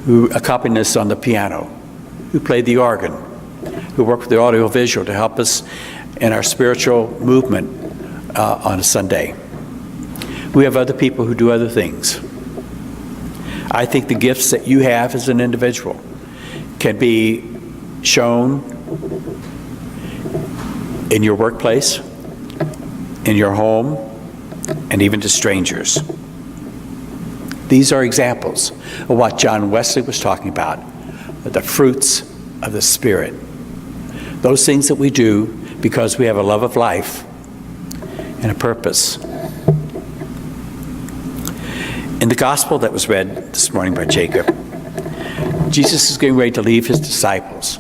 who accompanied us on the piano, who played the organ, who worked with the audiovisual to help us in our spiritual movement on a Sunday. We have other people who do other things. I think the gifts that you have as an individual can be shown in your workplace, in your home, and even to strangers. These are examples of what John Wesley was talking about, the fruits of the Spirit. Those things that we do because we have a love of life and a purpose. In the gospel that was read this morning by Jacob, Jesus is getting ready to leave his disciples.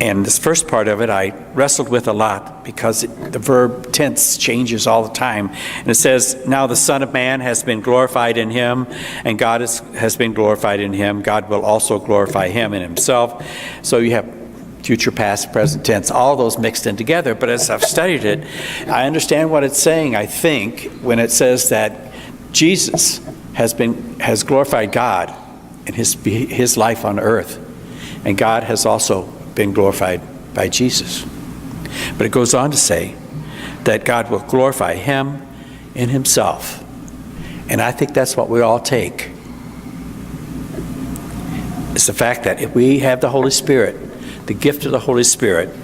And this first part of it I wrestled with a lot because the verb tense changes all the time. And it says, now the Son of Man has been glorified in him, and God has been glorified in him. God will also glorify him in himself. So you have future, past, present tense, all those mixed in together. But as I've studied it, I understand what it's saying, I think, when it says that Jesus has glorified God in his life on earth, and God has also been glorified by Jesus. But it goes on to say that God will glorify him in himself. And I think that's what we all take. It's the fact that if we have the Holy Spirit, the gift of the Holy Spirit,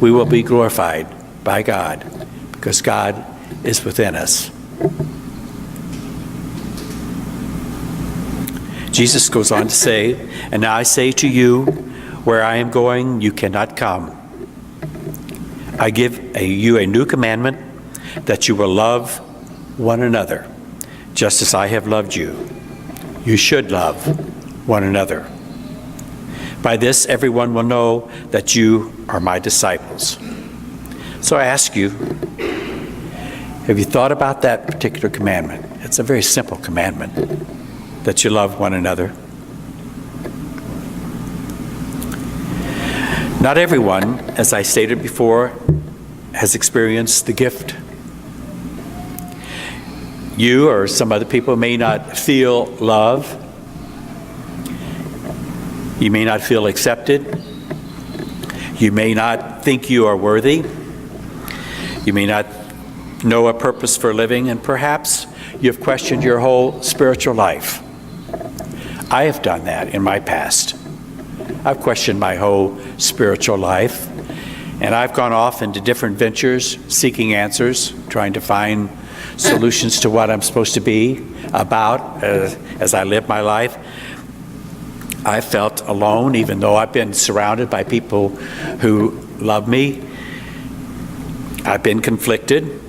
we will be glorified by God because God is within us. Jesus goes on to say, and now I say to you, where I am going, you cannot come. I give you a new commandment, that you will love one another, just as I have loved you. You should love one another. By this, everyone will know that you are my disciples. So I ask you, have you thought about that particular commandment? It's a very simple commandment, that you love one another. Not everyone, as I stated before, has experienced the gift. You or some other people may not feel love. You may not feel accepted. You may not think you are worthy. You may not know a purpose for living, and perhaps you've questioned your whole spiritual life. I have done that in my past. I've questioned my whole spiritual life, and I've gone off into different ventures, seeking answers, trying to find solutions to what I'm supposed to be about as I live my life. I felt alone, even though I've been surrounded by people who love me. I've been conflicted,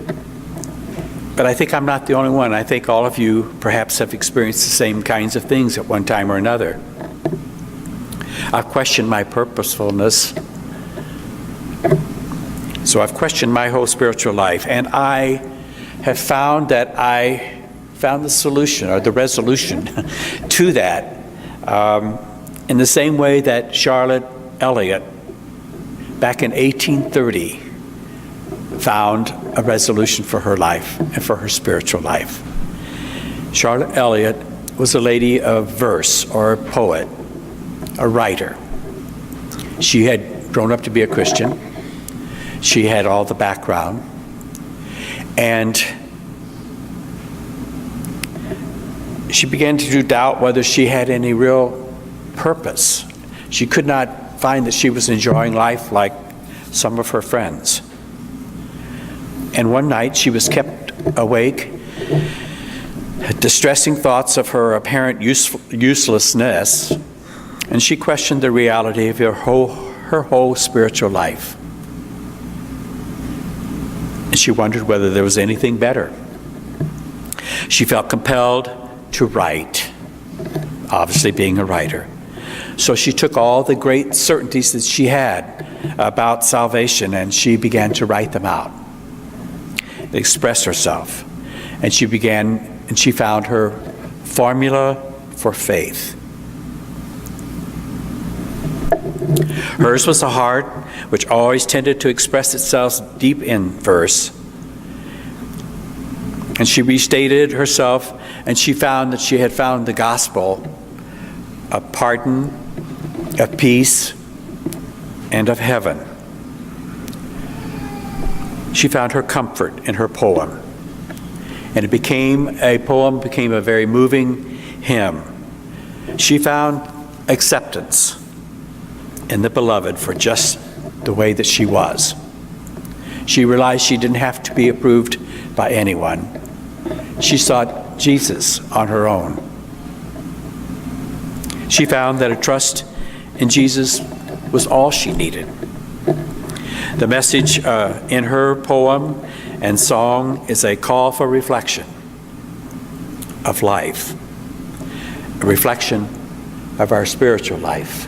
but I think I'm not the only one. I think all of you perhaps have experienced the same kinds of things at one time or another. I've questioned my purposefulness. So I've questioned my whole spiritual life, and I have found that I found the solution or the resolution to that in the same way that Charlotte Elliott back in 1830 found a resolution for her life and for her spiritual life. Charlotte Elliott was a lady of verse, or a poet, a writer. She had grown up to be a Christian. She had all the background. And she began to doubt whether she had any real purpose. She could not find that she was enjoying life like some of her friends. And one night she was kept awake, distressing thoughts of her apparent uselessness, and she questioned the reality of her whole spiritual life. And she wondered whether there was anything better. She felt compelled to write, obviously being a writer. So she took all the great certainties that she had about salvation, and she began to write them out, express herself. And she found her formula for faith. Hers was a heart which always tended to express itself deep in verse. And she restated herself, and she found that she had found the gospel of pardon, of peace, and of heaven. She found her comfort in her poem. And a poem became a very moving hymn. She found acceptance in the beloved for just the way that she was. She realized she didn't have to be approved by anyone. She sought Jesus on her own. She found that a trust in Jesus was all she needed. The message in her poem and song is a call for reflection of life, a reflection of our spiritual life.